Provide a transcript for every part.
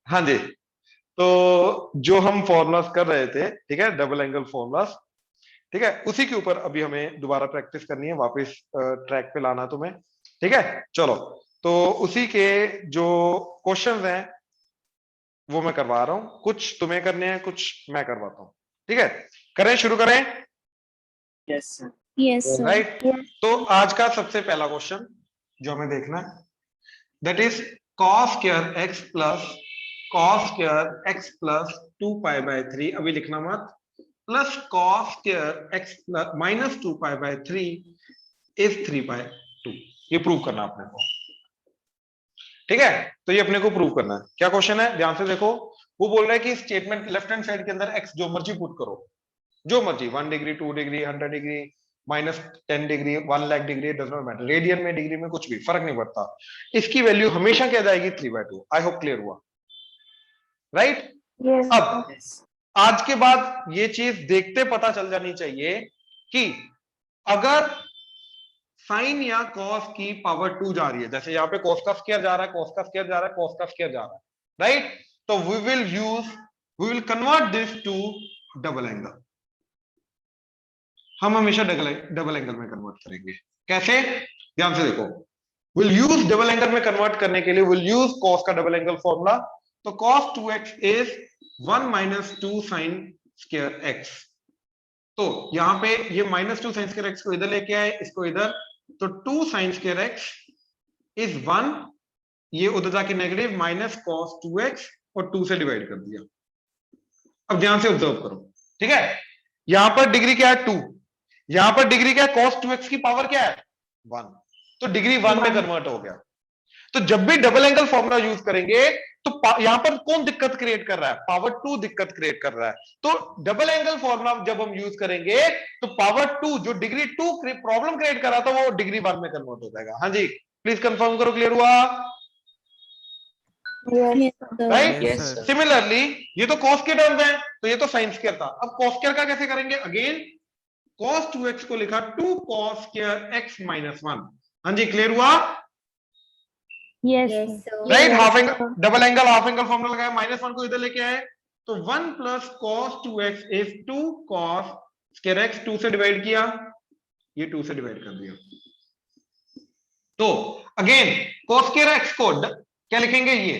हाँ जी, तो जो हम फॉर्मूलास कर रहे थे, ठीक है, डबल एंगल फॉर्मूलास, ठीक है, उसी के ऊपर अभी हमें दोबारा प्रैक्टिस करनी है, वापस ट्रैक पे लाना तुम्हें, ठीक है। चलो, तो उसी के जो क्वेश्चंस हैं वो मैं करवा रहा हूं, कुछ तुम्हें करने हैं, कुछ मैं करवाता हूं, ठीक है। करें, शुरू करें? Yes sir. Yes sir. Right. तो आज का सबसे पहला क्वेश्चन जो हमें देखना है, that is cos square x plus 2 pi by 3, अभी लिखना मत, plus cos square x minus 2 pi by 3 is 3/2। ये प्रूव करना अपने को, ठीक है। तो ये अपने को प्रूव करना है। क्या क्वेश्चन है, ध्यान से देखो। वो बोल रहा है कि स्टेटमेंट लेफ्ट हैंड साइड के अंदर x जो मर्जी पुट करो, जो मर्जी, 1 degree, 2 degree, 100 degree, -10 degree, 1 lakh degree, does not matter, radian में, डिग्री में, कुछ भी फर्क नहीं पड़ता। इसकी वैल्यू हमेशा क्या जाएगी, 3/2। आई होप क्लियर हुआ, राइट। अब आज के बाद ये चीज देखते पता चल जानी चाहिए कि अगर साइन या कॉस की पावर 2 जा रही है, जैसे यहां पे कॉस का स्क्वायर जा रहा है, कॉस का स्क्वायर जा रहा है, कॉस का स्क्वायर जा रहा है, राइट। तो we will convert this to double angle. हम हमेशा डबल एंगल में कन्वर्ट करेंगे। कैसे, ध्यान से देखो। विल यूज डबल एंगल में कन्वर्ट करने के लिए विल यूज कॉस का डबल एंगल फॉर्मूला। तो cos 2x is 1 minus 2 sine square x। तो यहां पे ये -2 साइन स्क्वायर x को इधर लेके आए, इसको इधर, तो 2 साइन स्क्वायर x इज 1, ये उधर जाके नेगेटिव, माइनस cos 2x और 2 से डिवाइड कर दिया। अब ध्यान से ऑब्जर्व करो, ठीक है। यहां पर डिग्री क्या है, 2, यहां पर डिग्री क्या है, cos 2x की पावर क्या है, 1, तो डिग्री 1 में कन्वर्ट हो गया। तो जब भी डबल एंगल फॉर्मूला यूज करेंगे तो यहां पर कौन दिक्कत क्रिएट कर रहा है, पावर 2 दिक्कत क्रिएट कर रहा है। तो डबल एंगल फॉर्मूला जब हम यूज करेंगे तो पावर 2 जो डिग्री 2 प्रॉब्लम क्रिएट कर रहा था वो डिग्री 1 में कन्वर्ट हो जाएगा। हाँ जी, प्लीज कंफर्म करो, क्लियर हुआ, राइट। सिमिलरली ये तो कॉस के टर्म्स हैं, तो ये तो साइन स्क्वायर था। अब कॉस स्क्वायर का कैसे करेंगे, अगेन cos 2x को लिखा 2 cos स्क्वायर x माइनस 1। हाँ जी, क्लियर हुआ, right. Half angle, double angle half angle formula लगाया, -1 को इधर लेके आए, तो 1 plus cos 2x is 2 cos square x, 2 से डिवाइड किया, ये 2 से डिवाइड कर दिया। तो अगेन cos स्क्वायर x को क्या लिखेंगे, ये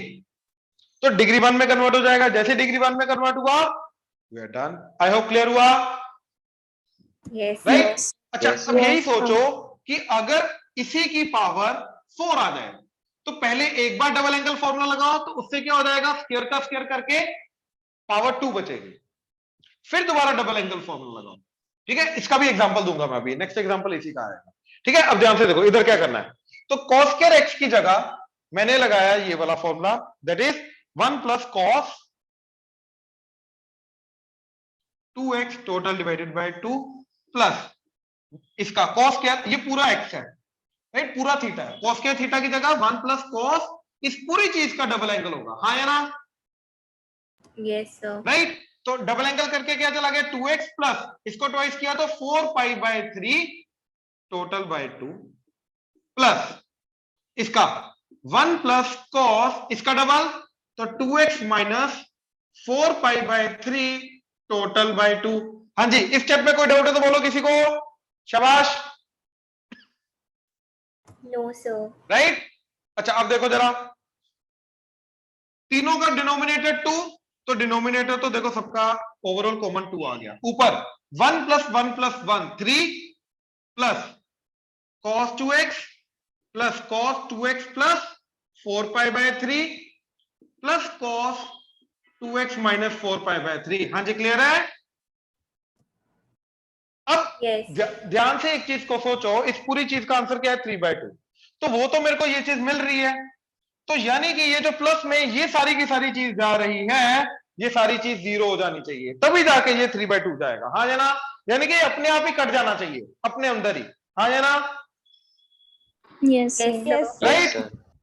तो डिग्री 1 में कन्वर्ट हो जाएगा। जैसे डिग्री 1 में कन्वर्ट हुआ, we are done. I hope clear हुआ, राइट। अच्छा, अब यही सोचो कि अगर इसी की पावर 4 आ जाए, तो पहले एक बार डबल एंगल फॉर्मूला लगाओ, तो उससे क्या हो जाएगा, स्क्वायर का स्क्वायर करके पावर 2 बचेगी, फिर दोबारा डबल एंगल फॉर्मूला लगाओ, ठीक है। इसका भी एग्जांपल दूंगा मैं अभी, नेक्स्ट एग्जांपल इसी का आएगा, ठीक है। अब ध्यान से देखो, इधर क्या करना है, तो cos स्क्वायर x की जगह मैंने लगाया ये वाला formula, that is 1 plus cos 2x total divided by 2 plus इसका cos स्क्वायर, ये पूरा x है, राइट, पूरा थीटा है। cos स्क्वायर थीटा की जगह 1 प्लस cos इस पूरी चीज का डबल एंगल होगा, हाँ या ना, यस सर, राइट। तो डबल एंगल करके क्या चला गया, 2x प्लस इसको ट्वाइस किया तो 4 pi by 3 total by 2 plus इसका 1 प्लस cos इसका डबल, तो 2x minus 4 pi by 3 total by 2। हाँ जी, इस स्टेप में कोई डाउट है तो बोलो किसी को, शाबाश, नो सर, राइट। अच्छा, अब देखो जरा, तीनों का डिनोमिनेटर 2, तो डिनोमिनेटर तो देखो सबका ओवरऑल कॉमन 2 आ गया, ऊपर 1 plus 1 plus 1 3 plus cos 2x plus cos 2x plus 4 pi by 3 plus cos 2x minus 4 pi by 3। हाँ जी, क्लियर है। अब ध्यान से एक चीज को सोचो, इस पूरी चीज का आंसर क्या है, 3/2, तो वो तो मेरे को ये चीज मिल रही है, तो यानी कि ये जो प्लस में ये सारी की सारी चीज जा रही है, ये सारी चीज 0 हो जानी चाहिए, तभी जाके ये 3/2 जाएगा, हाँ या ना, यानी कि अपने आप ही कट जाना चाहिए अपने अंदर ही, हाँ या ना, यस राइट।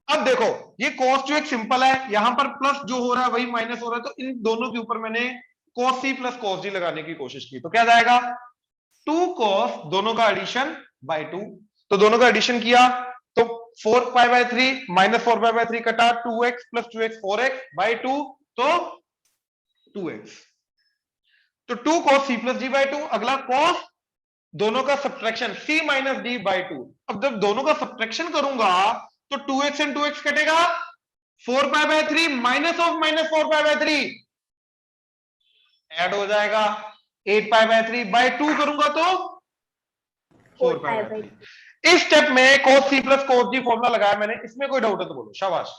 अब देखो, ये cos 2x सिंपल है, यहां पर प्लस जो हो रहा है वही माइनस हो रहा है, तो इन दोनों के ऊपर मैंने cos c plus cos d लगाने की कोशिश की, तो क्या जाएगा, 2 cos, दोनों का एडिशन बाय 2, तो दोनों का एडिशन किया तो 4 pi by 3 minus 4 pi by 3 कटा 2x plus 2x 4x by 2 तो 2x। तो 2 cos c plus d by 2। अगला cos दोनों का subtraction c minus d by 2। अब जब दोनों का सब्ट्रैक्शन करूंगा तो 2x एंड 2x कटेगा, 4 pi by 3 minus of minus 4 pi by 3 add हो जाएगा, 8 पाई बाय 3 बाई 2 करूंगा तो 4 पाई बाय 3। इस स्टेप में cos c plus cos d formula लगाया मैंने, इसमें कोई डाउट है तो बोलो, शाबाश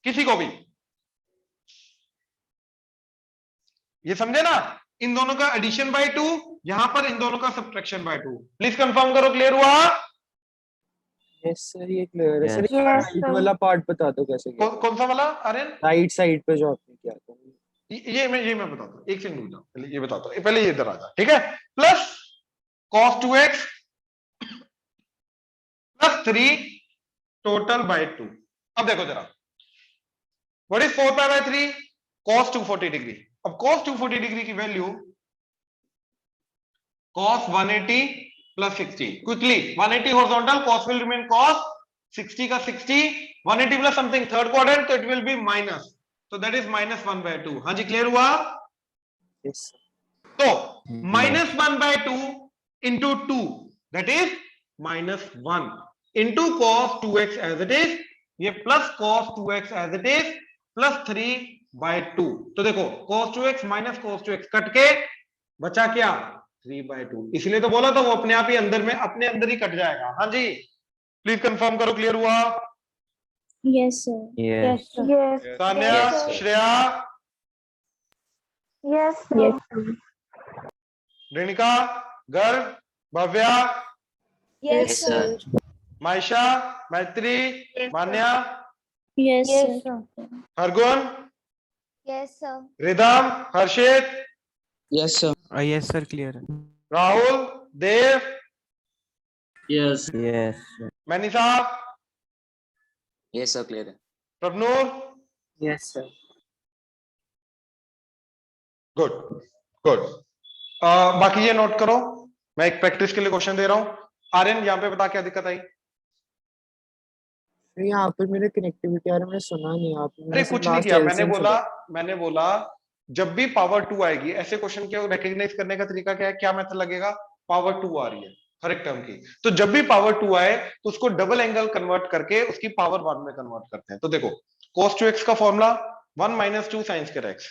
किसी को भी। ये समझे ना, इन दोनों का एडिशन बाय 2, यहां पर इन दोनों का सब्ट्रैक्शन बाय 2। प्लीज कंफर्म करो, क्लियर हुआ? यस सर, ये क्लियर है सर। Yes, right sir. वाला पार्ट बता दो कैसे किया। कौन सा वाला आर्यन? राइट साइड पे जो आपने किया था। ये मैं बताता हूँ, एक सेकंड रुक जाओ, पहले ये बताता हूँ, पहले ये इधर आ जा, ठीक है। Plus cos 2x plus 3 total by 2। अब देखो जरा, what is 4 pi by 3? cos 240 degree. अब cos 240 डिग्री की value cos 180 plus 60। Quickly 180 horizontal, cos will remain cos, 60 का 60, 180 प्लस समथिंग थर्ड क्वाड्रेंट, तो इट विल बी माइनस, तो that is minus 1 by 2। हाँ जी, क्लियर हुआ? यस तो minus 1 by 2 into 2 that is minus 1 into cos 2x as it is, ये plus cos 2x as it is plus 3 by 2। तो देखो cos 2x minus cos 2x cut के बचा क्या? 3 बाय 2। इसलिए तो बोला था वो अपने आप ही अंदर में अपने अंदर ही कट जाएगा। हाँ जी, प्लीज कंफर्म करो, क्लियर हुआ? Yes, sir. Yes. Yes. Tanya, Yes, sir. Shreya, Yes, sir. Yes, sir. Renika, Garg, Bhavya, Yes, sir. Maysha, Maitri, Manya, Yes, sir. Hargun, Yes, sir. Ridham, Harshit, yes sir. Yes, sir. Clear. Rahul, Dev, Yes. Yes. Manisa, Yes, sir. Clear. Prabhnoor. Yes sir. Good good. बाकी ये note करो, मैं एक practice के लिए question दे रहा हूं। आर्यन यहाँ पे बता क्या दिक्कत आई? यहाँ पे मेरे कनेक्टिविटी यार मैंने सुना नहीं आपने। अरे कुछ नहीं किया, मैंने बोला जब भी पावर 2 आएगी, ऐसे क्वेश्चन को रिकॉग्नाइज करने का तरीका क्या है, क्या मेथड लगेगा? पावर 2 आ रही है हर एक टर्म की, तो जब भी पावर 2 आए तो उसको डबल एंगल कन्वर्ट करके उसकी पावर 1 में कन्वर्ट करते हैं। तो देखो cos 2x का formula 1 minus 2 sine square x,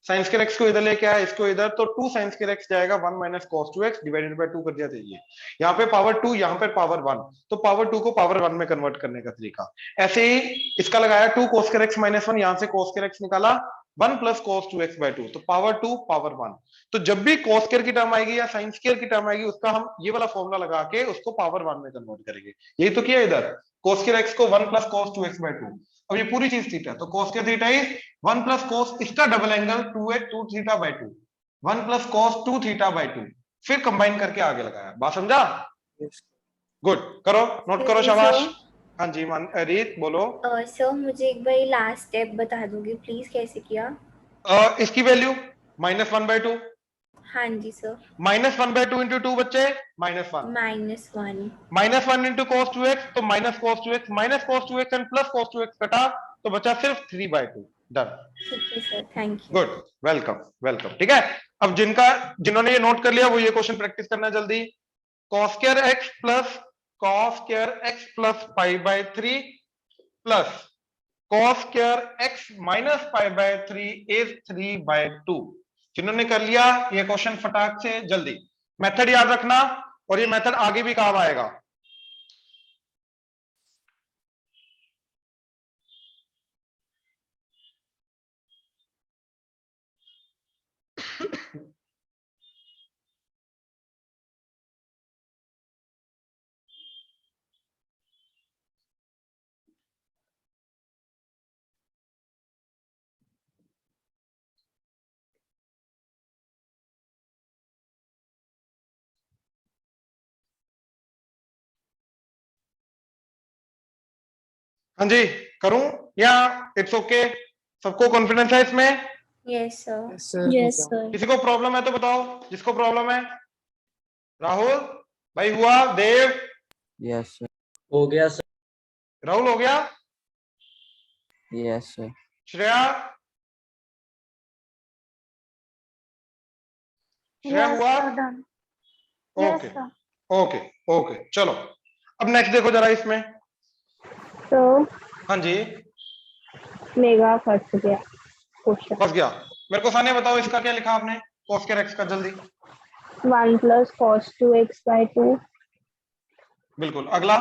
sign square x को इधर लेके आया, इसको इधर, तो 2 साइन स्क्वायर x जाएगा 1 minus cos 2x divided by 2 कर दिया चाहिए। यहाँ पे पावर 2, यहाँ पे पावर 1, तो पावर 2 को पावर 1 में कन्वर्ट करने का तरीका ऐसे ही इसका लगाया। 2 cos स्क्वायर x माइनस 1, यहाँ से cos स्क्वायर x निकाला, 1 प्लस cos 2x बाय 2, तो पावर 2 पावर 1। तो जब भी cos स्क्वायर की टर्म आएगी या sin स्क्वायर की टर्म आएगी, उसका हम ये वाला फॉर्मूला लगा के उसको पावर 1 में कन्वर्ट करेंगे। यही तो किया इधर, cos स्क्वायर x को 1 प्लस cos 2x बाय 2। अब ये पूरी चीज थीटा, तो cos square theta is 1 plus cos, इसका double angle 2 theta by 2, 1 plus cos 2 theta by 2, फिर कंबाइन करके आगे लगाया। बात समझा? गुड, करो, नोट करो, शाबाश। हाँ जी, रीत बोलो। सर मुझे एक बार लास्ट स्टेप बता दोगे प्लीज, कैसे किया? इसकी वैल्यू माइनस 1 बाय 2। हाँ जी सर। माइनस 1 बाय 2 इंटू 2 बच्चे minus 1, -1 minus 1 into cos 2x, तो minus cos 2x and plus cos 2x कटा, तो बचा सिर्फ 3 बाय 2। डन। ठीक है sir, thank you. Good, welcome welcome. ठीक है, अब जिन्होंने ये नोट कर लिया वो ये क्वेश्चन प्रैक्टिस करना जल्दी। cos square x plus pi by 3 plus cos square x minus pi by 3 is 3 by 2। जिन्होंने कर लिया ये क्वेश्चन फटाक से जल्दी, मेथड याद रखना, और ये मेथड आगे भी काम आएगा। हाँ जी, करूं या इट्स ओके? सबको कॉन्फिडेंस है इसमें? Yes sir. Yes sir. किसी को प्रॉब्लम है तो बताओ, जिसको प्रॉब्लम है। राहुल भाई हुआ, देव, Yes, sir. हो गया सर। राहुल हो गया? Yes, sir. Shreya? Shreya Yes, हुआ? sir, done. Yes, okay sir. Okay okay, चलो अब नेक्स्ट देखो जरा इसमें। So, हाँ जी, मेगा फंस गया क्वेश्चन। फंस गया। मेरे को सानिया बताओ इसका क्या लिखा आपने, cos स्क्वायर x का, जल्दी। 1 plus cos 2x by 2 बिल्कुल, अगला।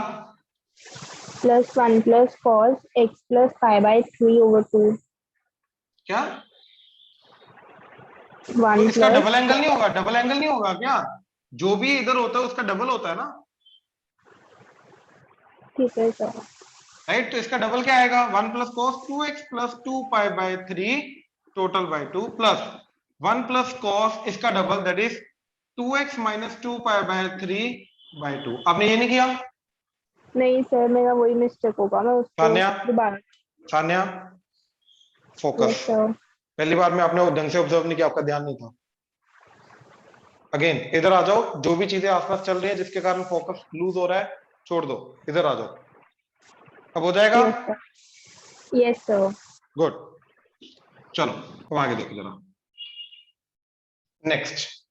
plus 1 plus cos x plus pi by 3 over 2. क्या? 1 तो इसका plus डबल एंगल नहीं होगा? डबल एंगल नहीं होगा क्या? जो भी इधर होता है उसका डबल होता है ना, ठीक है सर। राइट? तो इसका डबल क्या आएगा? 1 plus cos 2x plus 2 pi by 3 total by 2 plus 1 plus cos इसका double that is 2x minus 2 pi by 3 by 2। आपने ये नहीं किया? नहीं सर, मेरा वही मिस्टेक होगा, मैं उसको सान्या? दोबारा। Sanya yes focus. सर। पहली बार में आपने ढंग से ऑब्जर्व नहीं किया, आपका ध्यान नहीं था। अगेन इधर आ जाओ, जो भी चीजें आसपास चल रही है जिसके कारण फोकस लूज हो रहा है छोड़ दो, इधर आ जाओ। अब हो जाएगा? Yes sir. Yes sir. Good, चलो अब आगे देखो जरा। नेक्स्ट,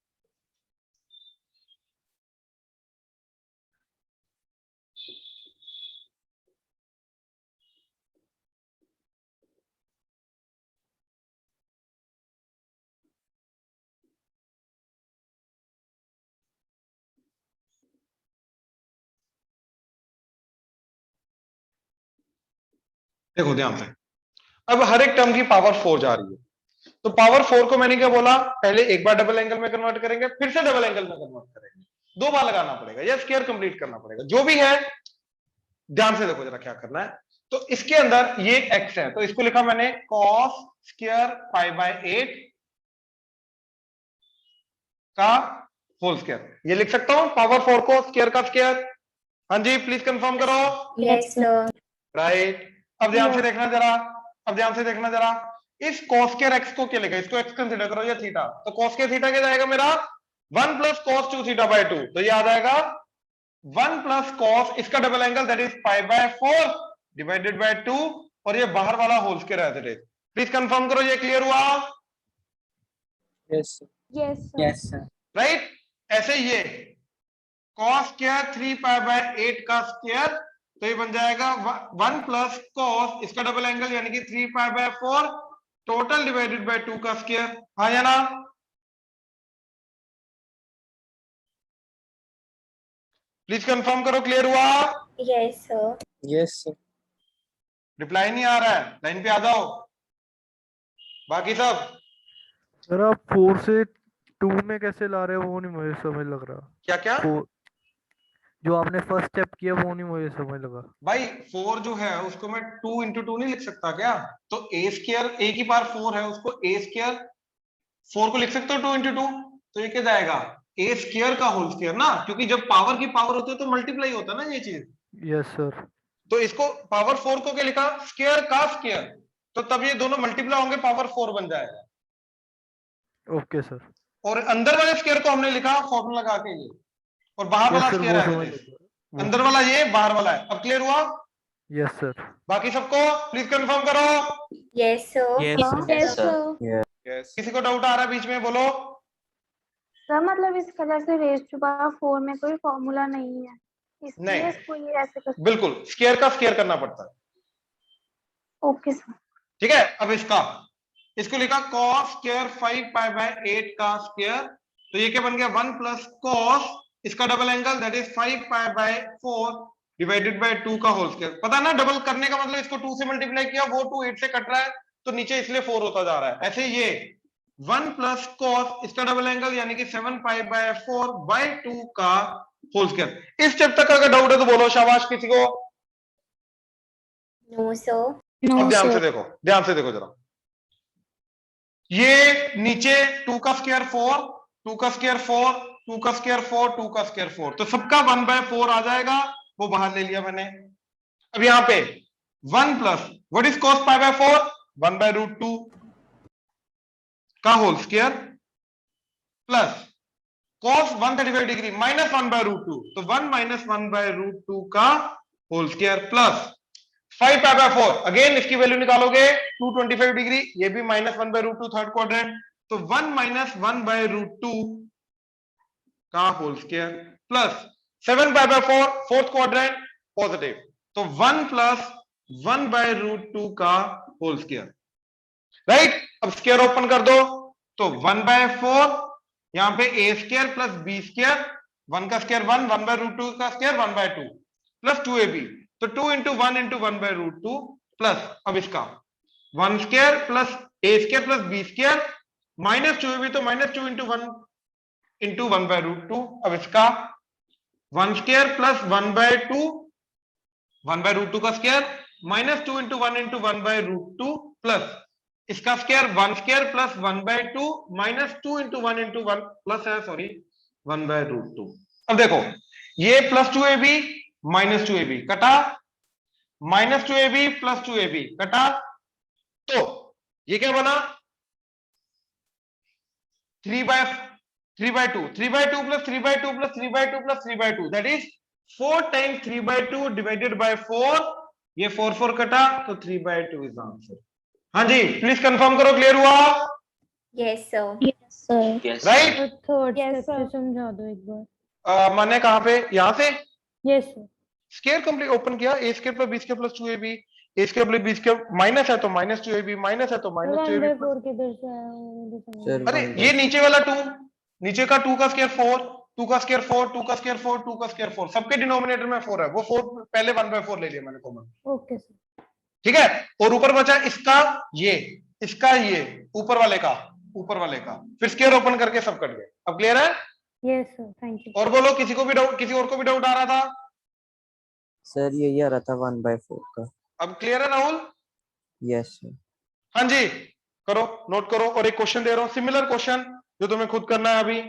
देखो ध्यान से। अब हर एक टर्म की पावर 4 जा रही है, तो पावर 4 को मैंने क्या बोला, पहले एक बार डबल एंगल में कन्वर्ट करेंगे, फिर से डबल एंगल में कन्वर्ट करेंगे, 2 बार लगाना पड़ेगा या स्क्वायर कंप्लीट करना पड़ेगा, जो भी है। ध्यान से देखो जरा क्या करना है। तो इसके अंदर ये x है, तो इसको लिखा मैंने cos स्क्वायर पाई बाय 8 का होल स्क्वायर। ये लिख सकता हूं पावर 4 को स्क्वायर का स्क्वायर? हाँ जी, प्लीज कंफर्म करो। Yes sir. राइट। अब ध्यान से Yes. देखना जरा, अब ध्यान से देखना जरा। इस cos स्क्वायर x को क्या लिखा है? इसको x कंसीडर करो या थीटा, तो cos स्क्वायर थीटा क्या जाएगा मेरा? 1 प्लस cos 2 थीटा बाय 2, तो ये आ जाएगा 1 प्लस cos इसका double angle that is pi by 4 divided by 2, और ये बाहर वाला whole square as it is. Please confirm करो, ये क्लियर हुआ? Yes, sir. Yes sir. Yes, sir. Right. ऐसे ये cos स्क्वायर 3 पाई बाय 8 का स्क्वायर, तो ये बन जाएगा 1 प्लस cos इसका डबल एंगल यानी कि 3 pi by 4 total divided by 2 का स्क्वायर। हाँ या ना? प्लीज कंफर्म करो, क्लियर हुआ? Yes sir. Yes, sir. Reply नहीं आ रहा है, लाइन पे आ जाओ बाकी सब। सर आप 4 से 2 में कैसे ला रहे हो वो नहीं मुझे समझ लग रहा। क्या क्या? जो आपने फर्स्ट स्टेप किया वो नहीं मुझे समझ लगा। भाई 4 जो है उसको मैं 2 इंटू 2 नहीं लिख सकता क्या? तो ए स्क्वायर, ए की पावर 4 है, उसको ए स्क्वायर 4 को लिख सकते हो 2 इंटू 2, तो ये क्या जाएगा? ए स्क्वायर का होल स्क्वायर ना, क्योंकि जब पावर की पावर होती है तो मल्टीप्लाई होता है ना ये चीज। Yes sir. तो इसको पावर 4 को क्या लिखा? स्क्वायर का स्क्वायर, तो तब ये दोनों मल्टीप्लाई होंगे, पावर 4 बन जाएगा। Okay sir. और अंदर वाले स्क्वायर को हमने लिखा फॉर्मूला लगा के ये, और बाहर वाला यस सर स्क्वायर वो है समझ this। लगा। अंदर वाला ये, बाहर वाला है। अब क्लियर हुआ? Yes sir. बाकी सबको प्लीज कंफर्म करो। Yes sir. Yes, sir. Yes sir. किसी को डाउट आ रहा है बीच में? बोलो। सर मतलब इस कलर से रेज टू पावर 4 में कोई फॉर्मूला नहीं है, इसलिए नहीं। इसको ये ऐसे कर। बिल्कुल, स्क्वायर का स्क्वायर करना पड़ता है। Okay sir. ठीक है, अब इसको लिखा cos स्क्वायर 5 पाई बाय 8 का स्क्वायर, तो ये क्या बन गया? 1 प्लस cos इसका double angle that is 5 pi by 4 divided by 2 का होल स्क्वायर। पता है ना, डबल करने का मतलब इसको 2 से मल्टीप्लाई किया, वो 2 8 से कट रहा है तो नीचे इसलिए 4 होता जा रहा है। ऐसे ये 1 प्लस cos इसका डबल एंगल यानी कि 7 पाई बाय 4 बाय 2 का होल स्क्वायर। इस स्टेप तक अगर डाउट है तो बोलो शाबाश किसी को। No sir. अब ध्यान से देखो, ध्यान से देखो जरा। ये नीचे 2 का स्क्वायर 4, 2 का स्क्वायर 4, 2 का स्क्वायर 4, 2 का स्क्वायर 4, तो सबका 1 बाय 4 आ जाएगा, वो बाहर ले लिया मैंने। अब यहां पे 1 plus what is cos pi by 4? 1 by root 2 का whole square plus cos 135 degree minus 1 by root 2, तो 1 माइनस 1 बाय रूट 2 का whole square plus 5 pi by 4, again इसकी वैल्यू निकालोगे 225 डिग्री, ये भी -1/√2 थर्ड क्वाड्रेंट, तो 1 - 1/√2 का whole square plus 7 pi by 4 fourth quadrant positive, तो 1 + 1/√2 का होल स्क्वायर, राइट। अब स्क्वायर ओपन कर दो, तो 1/4 यहां पे a square plus b square, 1 का स्क्वायर 1, 1/√2 का स्क्वायर 1/2 प्लस 2ab, तो 2 × 1 × 1/√2 प्लस, अब इसका 1 square plus a square plus b square minus 2ab, तो -2 × 1 × 1/√2, अब इसका 1 स्क्वायर प्लस 1/2 1/√2 का स्क्वायर -2 × 1 × 1/√2 प्लस इसका स्क्वायर 1 स्क्वायर प्लस 1/2 -2 × 1 × 1 प्लस है, सॉरी 1/√2। अब देखो ये +2ab -2ab कटा, -2ab प्लस 2ab कटा, तो ये क्या बना 3/2 3/2 plus 3/2 plus 3/2 plus 3/2, that is 4 times 3/2 divided by 4, ये 4 कटा, तो 3/2 इज आंसर। हाँ जी, प्लीज कंफर्म करो, क्लियर हुआ? Yes sir. Yes, sir. Yes. Right. Third Yes, step sir. से समझा दो एक बार। मैंने कहां पे, यहां से yes sir. Square complete open किया, a square plus b square plus 2ab, a square plus b square minus है तो -2ab, माइनस है तो -2ab, 1/4 किधर से आया मुझे समझ Sir, नहीं अरे 1/4 ये नीचे वाला 2, नीचे का 2 का स्क्वायर 4, 2 का स्क्वायर 4, 2 का स्क्वायर 4, 2 का स्क्वायर 4, सबके डिनोमिनेटर में 4 है, वो 4 पहले 1/4 ले लिया मैंने कॉमन, आया। Okay sir. ठीक है। और ऊपर बचा इसका ये, इसका ये, ऊपर वाले का, ऊपर वाले का, फिर स्क्वायर ओपन करके सब कट गए। अब क्लियर है? Yes sir, thank you. और बोलो, किसी को भी डाउट, किसी और को भी डाउट आ रहा था? सर यही आ रहा था 1/4 का। अब क्लियर है राहुल? Yes sir. हाँ जी, करो, नोट करो। और एक क्वेश्चन दे रहा हूं, सिमिलर क्वेश्चन, जो तुम्हें खुद करना है अभी।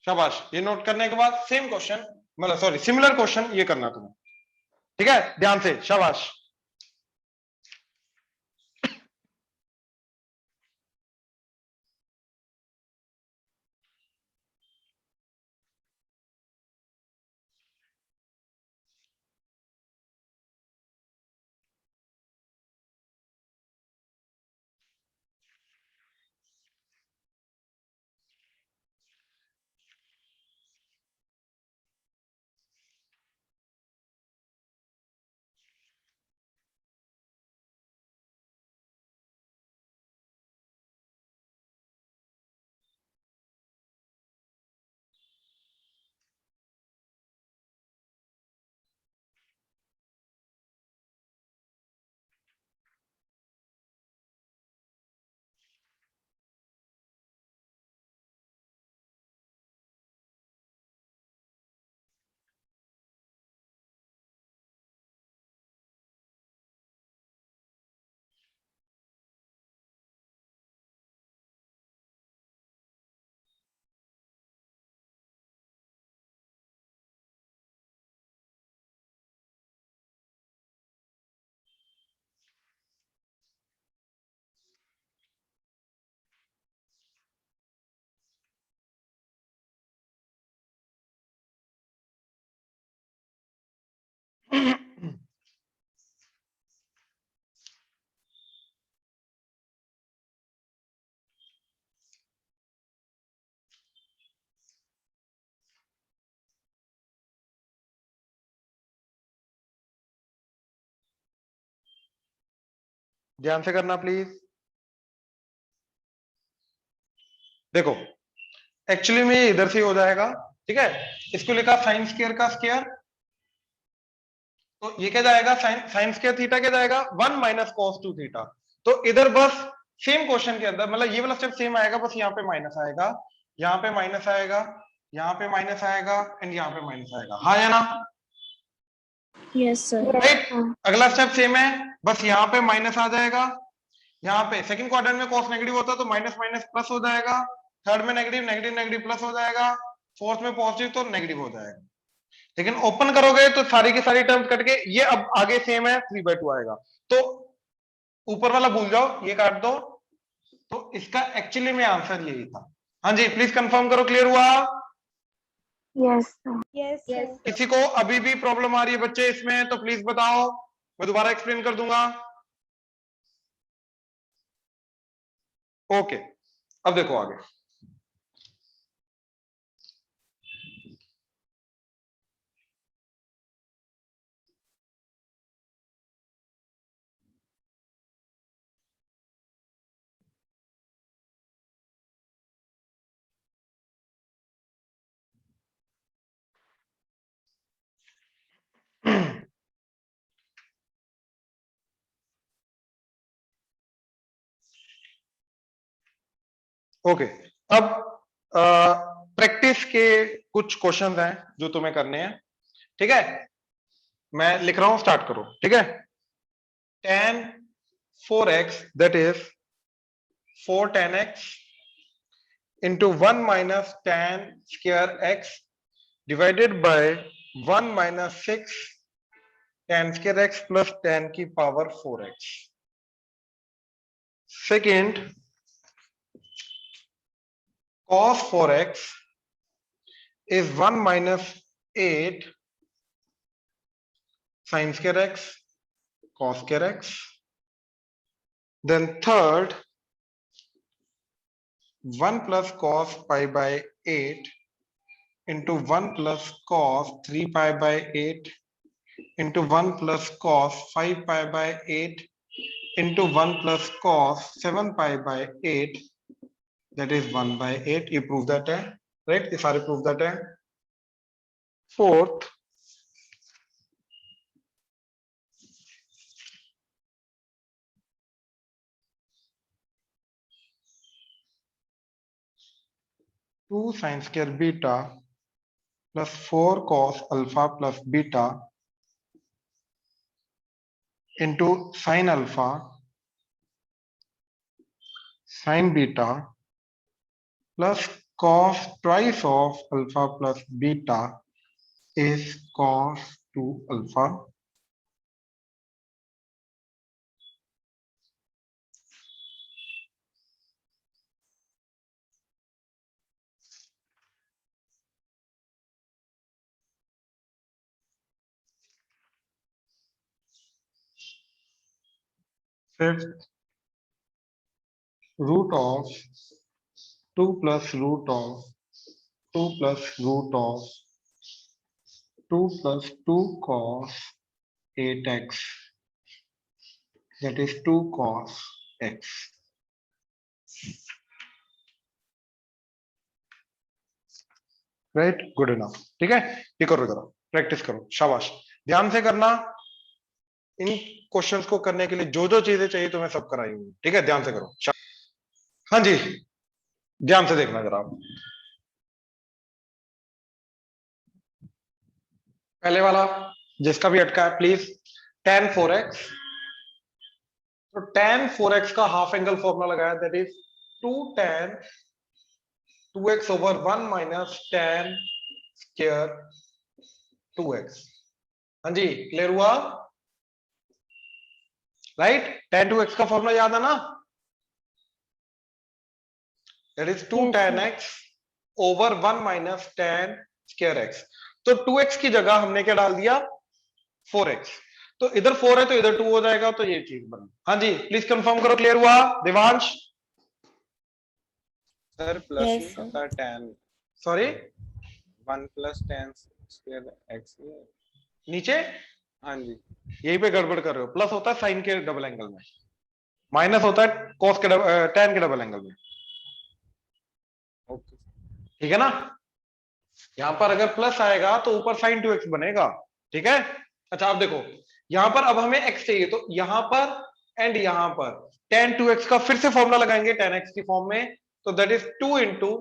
शाबाश, ये नोट करने के बाद सेम क्वेश्चन, मतलब सॉरी सिमिलर क्वेश्चन ये करना तुम्हें, ठीक है, ध्यान से, शाबाश। ध्यान से करना प्लीज। देखो एक्चुअली में ये इधर से हो जाएगा, ठीक है, इसको लिखा साइन स्क्वायर का स्क्वायर, तो ये क्या जाएगा, साइन स्क्वायर थीटा क्या जाएगा 1 - cos2 थीटा। तो इधर बस सेम क्वेश्चन के अंदर, मतलब ये वाला स्टेप सेम आएगा, बस यहाँ पे माइनस आएगा, यहाँ पे माइनस आएगा, यहाँ पे माइनस आएगा एंड यहाँ पे माइनस आएगा, हाँ या ना? Yes sir. राइट। अगला स्टेप सेम है, बस यहाँ पे माइनस आ जाएगा, यहाँ पे सेकंड क्वाड्रेंट में कॉस नेगेटिव होता है तो माइनस माइनस प्लस हो जाएगा, थर्ड में नेगेटिव नेगेटिव नेगेटिव प्लस हो जाएगा, फोर्थ में पॉजिटिव तो नेगेटिव हो जाएगा। लेकिन ओपन करोगे तो सारी की सारी टर्म्स कट के ये अब आगे सेम है 3/2 आएगा, तो ऊपर वाला भूल जाओ, ये काट दो। तो इसका एक्चुअली में आंसर यही था। हाँ जी प्लीज कंफर्म करो, क्लियर हुआ? Yes sir. Yes, sir. किसी को अभी भी प्रॉब्लम आ रही है बच्चे इसमें तो प्लीज बताओ, मैं दोबारा एक्सप्लेन कर दूंगा। ओके अब देखो आगे। ओके अब प्रैक्टिस के कुछ क्वेश्चंस हैं जो तुम्हें करने हैं, ठीक है? मैं लिख रहा हूं, स्टार्ट करो, ठीक है? tan 4x that is 4 tan x into 1 minus tan square x divided by 1 minus 6 tan square x plus tan की power 4x। Second cos 4x is 1 minus 8 sin square x cos square x। Then third 1 plus cos pi by 8 into 1 plus cos 3 pi by 8 into 1 plus cos 5 pi by 8 into 1 plus cos 7 pi by 8 that is 1 by 8। You prove that है, right? ये सारे prove that है। Fourth two sin square beta plus 4 cos alpha plus beta into sin alpha sin beta plus cos twice of alpha plus beta is cos 2 alpha। Fifth root of 2 plus root of 2 plus root of 2 plus 2 cos 8x that is 2 cos x। Right, good enough, ठीक है? ये करो, practice करो, शाबाश। ध्यान से करना, इन questions को करने के लिए जो जो चीजें चाहिए तुम्हें सब कराई हुई, ठीक है? ध्यान से करो। हाँ जी ध्यान से देखना जरा। पहले वाला जिसका भी अटका है प्लीज, tan 4x। तो tan 4x का हाफ एंगल फॉर्मूला लगाया, that is 2 tan 2x over 1 minus tan square 2x। हाँ जी क्लियर हुआ? राइट, tan 2x का फॉर्मूला याद है ना? That is 2 Yes, tan sir. x over 1 minus tan square x। तो 2x की जगह हमने क्या डाल दिया? 4x। तो इधर 4 है तो इधर 2 हो जाएगा, तो ये चीज बनी। हाँ जी प्लीज कंफर्म करो, क्लियर हुआ? देवांश सर प्लस Yes, नहीं sir. होता tan sorry 1 plus tan square x नहीं है? नीचे हाँ जी यही पे गड़बड़ कर रहे हो। प्लस होता है साइन के डबल एंगल में, माइनस होता है कॉस के tan के डबल एंगल में, ओके ठीक है ना? यहां पर अगर प्लस आएगा तो ऊपर sin 2x बनेगा, ठीक है? अच्छा आप देखो यहां पर अब हमें x चाहिए, तो यहां पर एंड यहां पर tan 2x का फिर से फॉर्मूला लगाएंगे tan x की फॉर्म में, तो दैट इज 2 इंटू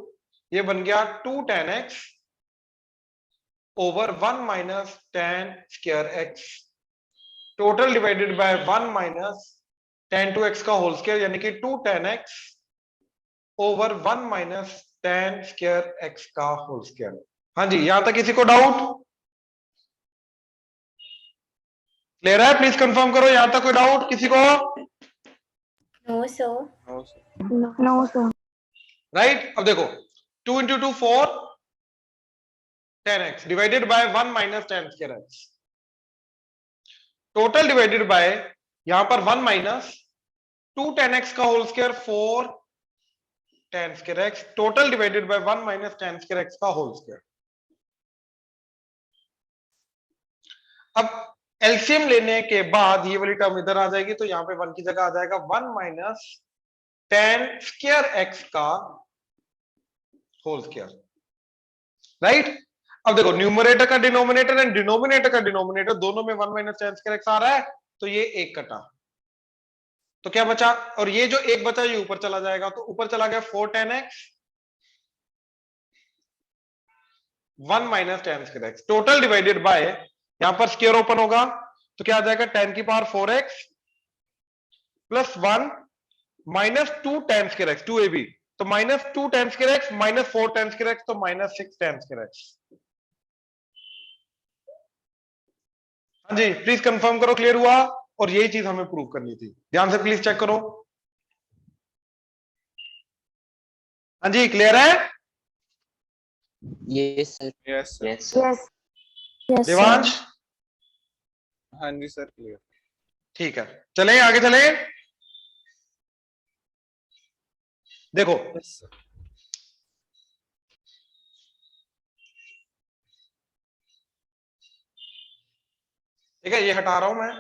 ये बन गया 2 tan x over 1 minus tan square x total divided by 1 minus tan 2x का होल स्क्वायर यानी कि 2 tan x over 1 minus tan square x का होल स्क्वायर। हाँ जी, यहां तक किसी को डाउट? क्लियर है? प्लीज कंफर्म करो, यहां तक कोई डाउट किसी को? No, sir. No sir. Right, अब देखो 2 into 2 4 tan x divided by 1 minus tan square x, total divided by यहां पर 1 माइनस 2 tan x का whole square 4 tan square x, total divided by 1 minus tan square x का whole square. अब LCM लेने के बाद ये वाली टर्म इधर आ जाएगी, तो यहां पे 1 की जगह आ जाएगा 1 माइनस tan स्क्वायर x का होल स्क्वायर। राइट, अब देखो न्यूमरेटर का डिनोमिनेटर एंड डिनोमिनेटर का डिनोमिनेटर दोनों में 1 माइनस tan स्क्वायर x आ रहा है, तो ये एक कटा, तो क्या बचा? और ये जो एक बचा ये ऊपर चला जाएगा, तो ऊपर चला गया 4 tan x 1 minus tan square x, total divided by यहां पर स्क्वायर ओपन होगा तो क्या आ जाएगा tan की power 4x plus 1 minus 2 tan square x 2ab, तो minus 2 tan square x minus 4 tan square x, तो माइनस 6 tan स्क्वायर x। हाँ जी, प्लीज कंफर्म करो क्लियर हुआ? और यही चीज हमें प्रूव करनी थी, ध्यान से प्लीज चेक करो। हाँ जी, क्लियर है? Yes, sir. Yes sir. Yes, sir. Yes. Yes, sir. Devansh, हाँ जी सर, क्लियर। ठीक है, चले आगे चले। देखो यस सर। ठीक है, ये हटा रहा हूं मैं।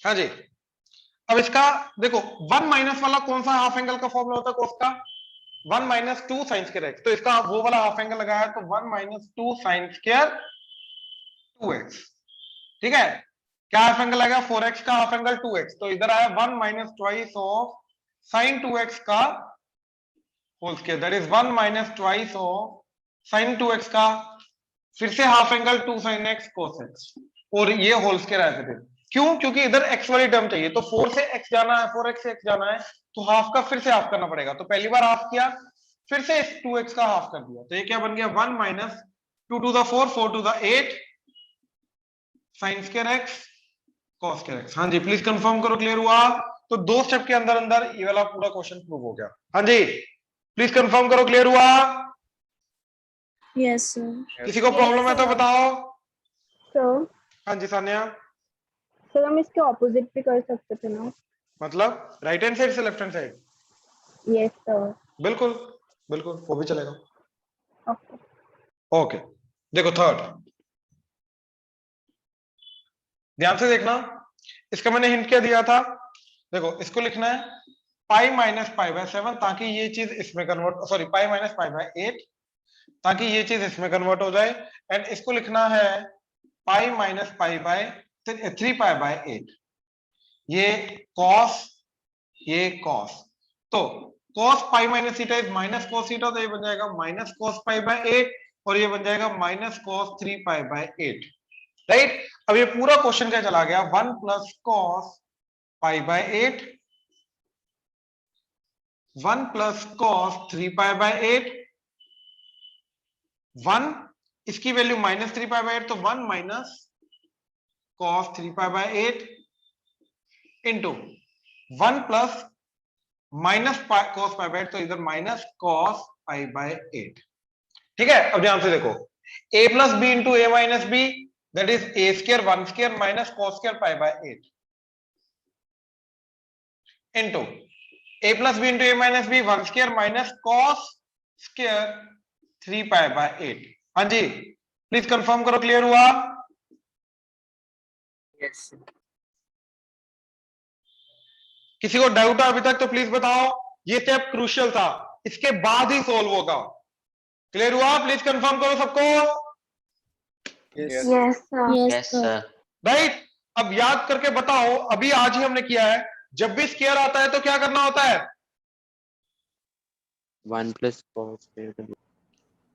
हाँ जी, अब इसका देखो 1 माइनस वाला कौन सा हाफ एंगल का फॉर्मूला होता है कोस का? 1 माइनस 2 साइन स्क्वायर एक्स, तो इसका वो वाला हाफ एंगल लगाया तो 1 माइनस 2 साइन स्क्वायर 2x। ठीक है, क्या हाफ एंगल आएगा? 4x का हाफ एंगल 2x, तो इधर आया 1 minus twice of sine 2x का whole square, that is 1 minus twice of sine 2x का फिर से half angle 2 sine x cos x, और ये होल स्क्वायर आया फिर। क्यों? क्योंकि इधर x वाली टर्म चाहिए, तो 4 से x जाना है, 4x से x जाना है, तो हाफ का फिर से हाफ करना पड़ेगा, तो पहली बार हाफ किया फिर से 2x का हाफ कर दिया, तो ये क्या बन गया? 1 minus 2 to the 4 4 to the 8 sine square x cos square x। हाँ जी, प्लीज कंफर्म करो क्लियर हुआ? तो 2 स्टेप के अंदर अंदर ये वाला पूरा क्वेश्चन प्रूव हो गया। हाँ जी, प्लीज कंफर्म करो क्लियर हुआ? Yes, sir. किसी को प्रॉब्लम है तो बताओ। सर हाँ जी सान्या, सर हम इसके ऑपोजिट भी कर सकते थे ना? मतलब राइट हैंड साइड से left hand side? Yes sir. बिल्कुल बिल्कुल, वो भी चलेगा। ओके। ओके, देखो थर्ड, ध्यान से देखना, इसका मैंने हिंट क्या दिया था? देखो इसको लिखना है पाई माइनस पाई बाय 7, ताकि ये चीज इसमें convert, sorry pi minus pi by 8, ताकि ये चीज इसमें कन्वर्ट हो जाए, एंड इसको लिखना है pi minus pi by 3 pi by 8, ये कॉस ये कॉस, तो cos pi minus theta is minus cos theta, तो ये बन जाएगा माइनस कॉस पाई बाय 8, और ये बन जाएगा minus cos 3 pi by 8। Right, अब ये पूरा क्वेश्चन क्या चला गया? 1 plus cos pi by 8, 1 plus cos 3 pi by 8, 1 इसकी वैल्यू माइनस 3 पाई बाय 8, तो 1 minus cos 3 pi by 8 into 1 plus minus cos pi by 8, तो इधर माइनस कॉस पाई बाय 8। ठीक है, अब ध्यान से देखो, a plus B into A minus B, that is A square 1 square minus cos square pi by 8 into a plus B into A minus B 1 square minus cos square 3 pi by 8। हाँ जी, please confirm करो clear हुआ? Yes, sir. किसी को doubt है अभी तक तो प्लीज बताओ, ये स्टेप क्रूशियल था, इसके बाद ही सोल्व होगा। क्लियर हुआ? प्लीज कंफर्म करो सबको। Yes yes sir. Yes, Yes, sir. sir. Right, अब याद करके बताओ, अभी आज ही हमने किया है, जब भी स्क्वायर आता है तो क्या करना होता है? 1 plus cos square.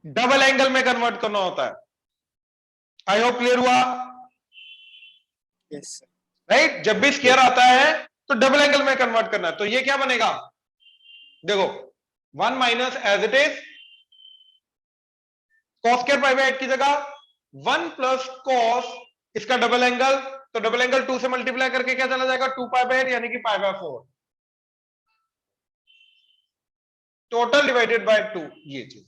Double angle में कन्वर्ट करना होता है। आई होप क्लियर हुआ, Yes, sir. राइट। जब भी स्क्वायर आता है तो डबल एंगल में कन्वर्ट करना है। तो ये क्या बनेगा, देखो 1 minus as it is cos square pi by 8 की जगह 1 प्लस कॉस इसका डबल एंगल, तो डबल एंगल 2 से मल्टीप्लाई करके क्या चला जाएगा 2 पाई बाय 8 यानी कि pi by 4 total divided by 2 ये चीज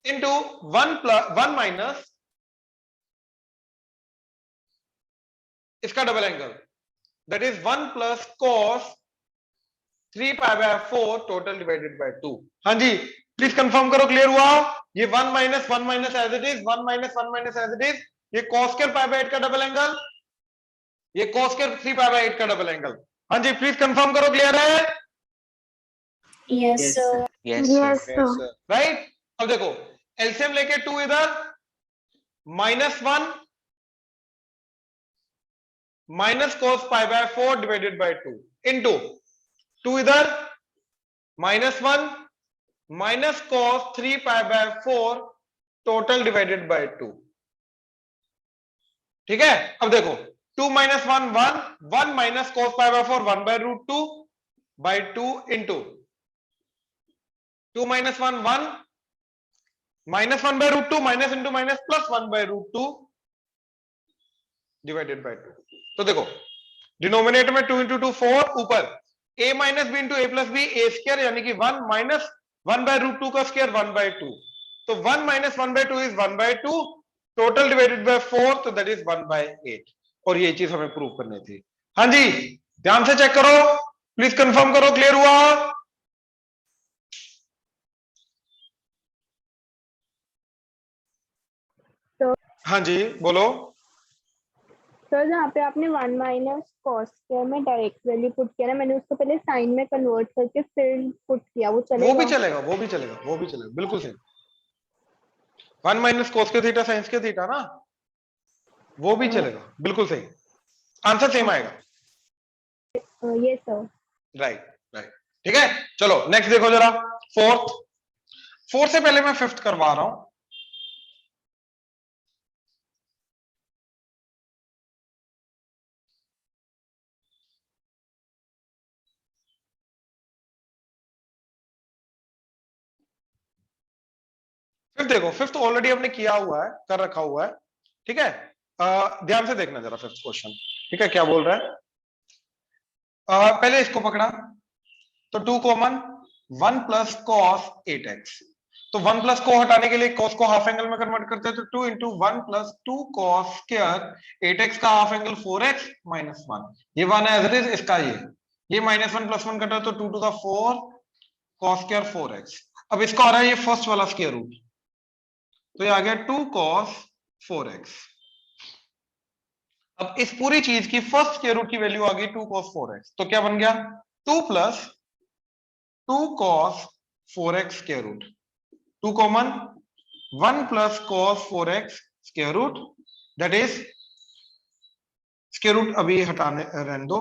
इनटू 1 माइनस इसका double angle that is 1 plus cos 3 pi by 4 total divided by 2। हाँ जी प्लीज कंफर्म करो, क्लियर हुआ। ये 1 minus as it is 1 minus as it is ये कॉस स्क्वायर पाई बाय 8 का डबल एंगल, ये कॉस स्क्वायर 3 पाई बाय 8 का double angle. हाँ जी प्लीज कंफर्म करो, क्लियर है, Yes, Yes, sir. sir. Yes, sir. Yes, sir. Yes, sir. Right. अब देखो एलसीएम लेके 2 इधर -1 minus cos pi by 4 divided by 2 into 2 इधर -1 minus cos 3 pi by 4 total divided by 2। ठीक है, अब देखो 2 minus 1 1 minus cos pi by 4 1 by root 2 by 2 into 2 minus 1 1 minus 1 by root 2 minus into minus plus 1 by root 2 divided by 2। तो देखो denominator में 2 into 2 4, ऊपर a minus B into A plus B A square यानी कि 1 minus 1 by root 2 का square 1 by 2, तो 1 minus 1 by 2 is 1 by 2 total divided by 4 तो that is 1 bye 8। और ये चीज हमें प्रूव करनी थी। हाँ जी ध्यान से चेक करो, प्लीज कंफर्म करो, क्लियर हुआ। तो हाँ जी बोलो। सर जहाँ पे आपने 1 माइनस कॉस स्क्वायर में डायरेक्ट वैल्यू पुट किया ना, मैंने उसको पहले साइन में कन्वर्ट करके फिर पुट किया, वो वो चलेगा? भी चलेगा, वो भी चलेगा, वो भी चलेगा, बिल्कुल सही। 1 माइनस कोस के थीटा साइंस के थीटा ना, वो भी चलेगा, बिल्कुल सही, आंसर सेम आएगा। ये सर। राइट राइट, ठीक है। चलो नेक्स्ट देखो जरा, फोर्थ से पहले मैं फिफ्थ करवा रहा हूं। फिफ्थ देखो, फिफ्थ ऑलरेडी हमने किया हुआ है, कर रखा हुआ है, ठीक है। ध्यान से देखना जरा फिफ्थ क्वेश्चन, ठीक है, क्या बोल रहा है। पहले इसको पकड़ा तो 2 कॉमन 1 प्लस कॉस 8x, तो 1 प्लस को हटाने के लिए कॉस को हाफ एंगल में कन्वर्ट करते हैं, तो 2 into 1 plus 2 cos square 8x का हाफ एंगल 4x माइनस 1, ये 1 है एज इट इज, इसका ये माइनस 1 प्लस 1 कटा तो 2 to the 4 cos square 4x। अब इसका आ रहा है ये फर्स्ट वाला स्क्वायर रूट, तो ये आ गया 2 कॉस 4x। अब इस पूरी चीज की फर्स्ट स्क्वायर रूट की वैल्यू आ गई 2 cos 4x, तो क्या बन गया 2 प्लस 2 cos 4x square root, 2 common 1 plus cos 4x square root, that is square root अभी हटाने रहने दो,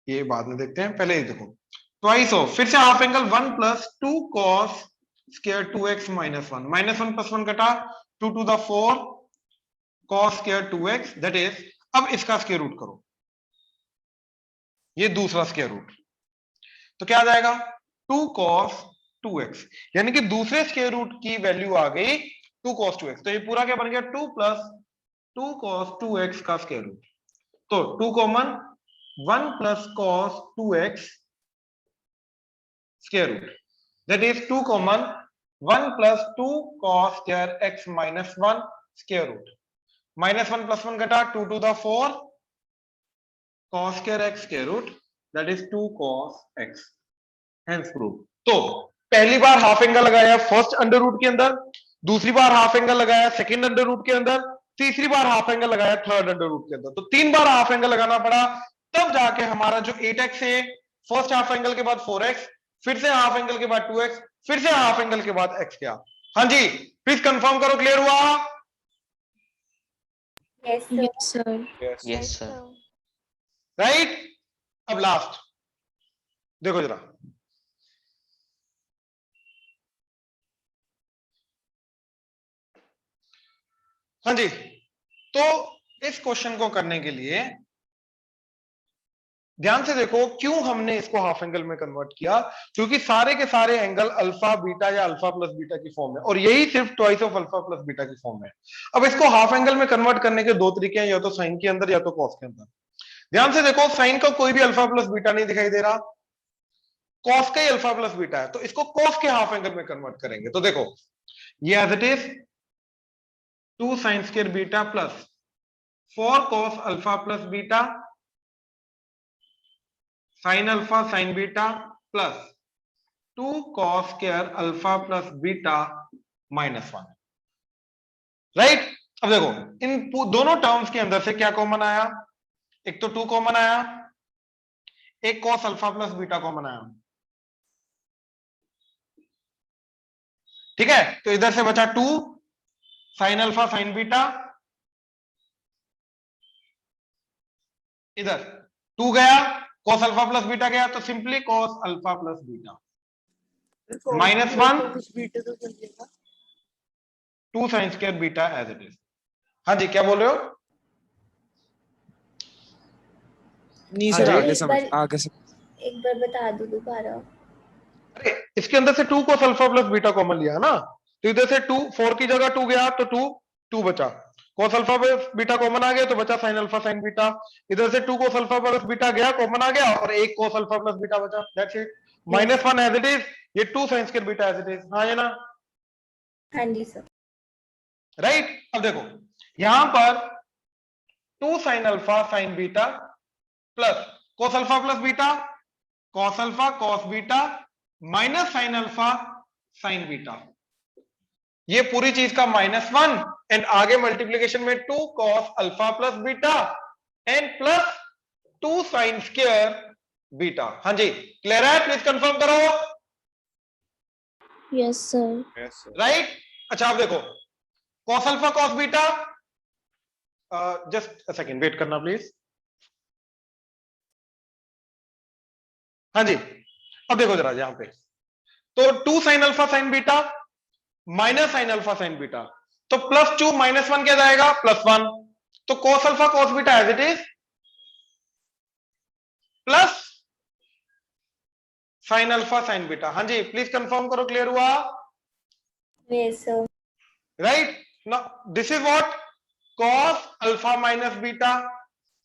ये बाद में देखते हैं, पहले ये देखो ट्वाइस ऑफ, फिर से half angle 1 plus 2 cos square 2x minus 1, minus 1 plus 1 कटा 2 to the 4 cos square 2x, that is, अब इसका स्क्वायर रूट करो, ये दूसरा स्क्वायर रूट, तो क्या आ जाएगा 2 cos 2x, यानी कि दूसरे स्क्वायर रूट की वैल्यू आ गई 2 cos 2x, तो ये पूरा क्या बन गया 2 प्लस 2 cos 2x का स्क्वायर रूट, तो 2 common 1 plus cos 2x square root, that is 2 common 1 plus 2 cos square x minus 1 square root, minus 1 plus 1 घटा 2 to the 4 cos square x square root, that is 2 cos x, hence prove. तो पहली बार half angle लगाया first under root के अंदर, दूसरी बार half angle लगाया सेकंड अंडर रूट के अंदर, तीसरी बार हाफ एंगल लगाया थर्ड अंडर रूट के अंदर, तो 3 बार हाफ एंगल लगाना पड़ा, तब जाके हमारा जो 8x है फर्स्ट हाफ एंगल के बाद 4x, फिर से हाफ एंगल के बाद 2x, फिर से हाफ एंगल के बाद x क्या। हाँ जी प्लीज कंफर्म करो, क्लियर हुआ। Yes, sir. Yes, sir. Yes. Yes, sir. Right, अब लास्ट देखो जरा, हाँ जी, तो इस क्वेश्चन को करने के लिए ध्यान से देखो क्यों हमने इसको हाफ एंगल में कन्वर्ट किया, क्योंकि सारे के सारे एंगल अल्फा बीटा या अल्फा प्लस बीटा की फॉर्म है, और यही सिर्फ twice of alpha plus beta की फॉर्म है। अब इसको हाफ एंगल में कन्वर्ट करने के दो तरीके हैं, या तो साइन के अंदर या तो कॉस के अंदर। ध्यान से देखो साइन का कोई भी अल्फा प्लस बीटा नहीं दिखाई दे रहा, कॉस का ही अल्फा प्लस बीटा है, तो इसको कॉस के हाफ एंगल में कन्वर्ट करेंगे। तो देखो ये as it is 2 sine square beta plus 4 cos alpha plus beta sine alpha sine beta plus 2 cos square alpha plus beta -1, right. अब देखो इन दोनों टर्म्स के अंदर से क्या कॉमन आया, एक तो 2 कॉमन आया, एक cos alpha plus beta common आया, ठीक है। तो इधर से बचा 2 साइन अल्फा साइन बीटा, इधर 2 गया, कॉस अल्फा प्लस बीटा गया, तो simply cos alpha plus beta -1 कुछ बीटा तो चल जाएगा। 2 sine square beta as it is. हाँ जी, क्या बोल रहे हो? नीचे हाँ जी। आगे समझ आगे से एक बार बता दो दोबारा। अरे इसके अंदर से 2 cos alpha plus beta common लिया ना, तो इधर से 2 4 की जगह 2 गया तो 2 बचा, cos alpha plus beta common आ गया तो बचा साइन अल्फा साइन बीटा, इधर से 2 कॉस अल्फा प्लस बीटा गया कॉमन आ गया, और एक कॉस अल्फा प्लस बीटा बचा, that's it. -1 as it is, ये 2 sine square beta as it is. हाँ या ना? हाँ जी सर। राइट। अब देखो यहां पर 2 sine alpha sine beta plus cos alpha plus beta cos alpha cos beta minus sine alpha sine beta, ये पूरी चीज का -1 एंड आगे मल्टीप्लीकेशन में 2 cos alpha plus beta and plus 2 sine square beta. हाँ जी, क्लियर है? प्लीज कंफर्म करो। Yes sir. राइट। अच्छा आप देखो cos alpha cos beta, just a second wait करना प्लीज। हाँ जी, अब देखो जरा यहां पे, तो 2 sine alpha sine beta minus sine alpha sine beta, तो +2 -1 क्या जाएगा +1, तो cos alpha cos beta as it is plus sign alpha sine beta. हाँ जी, प्लीज कंफर्म करो, क्लियर हुआ? Yes sir. Right. Now this is what cos alpha minus beta,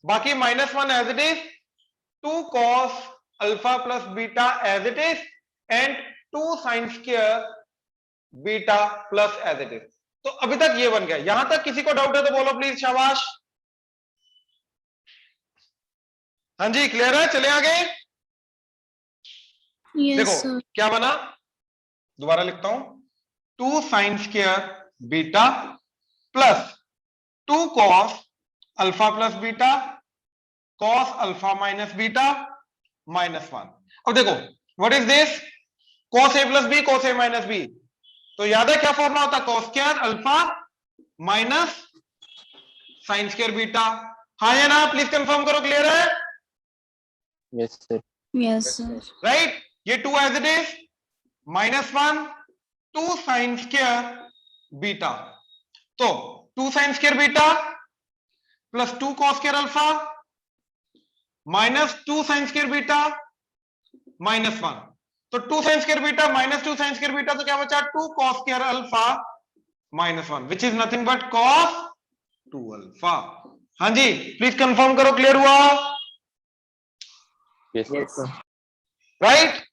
बाकी -1 as it is, 2 cos alpha plus beta as it is and 2 sine square beta plus as it is. तो अभी तक ये बन गया। यहां तक किसी को डाउट है तो बोलो प्लीज, शाबाश। हाँ जी, क्लियर है? चले आगे। देखो क्या बना, दोबारा लिखता हूं, 2 sine square beta plus 2 cos alpha plus beta cos alpha minus beta -1। अब देखो what is this, cos a plus B cos a minus B, तो याद है क्या फॉर्मूला होता है, cos square alpha minus sine square beta. हाँ या ना? प्लीज कंफर्म करो, क्लियर है? Yes sir. Yes sir. Right. ये 2 as it is, -1 2 sine square beta, तो 2 sine square beta plus 2 cos square alpha minus 2 sine square beta -1, तो 2 sine square beta minus 2 sine square beta, तो क्या बचा 2 cos square alpha -1 which is nothing but cos 2 alpha. हाँ जी, please confirm करो, clear हुआ? Yes sir. Right.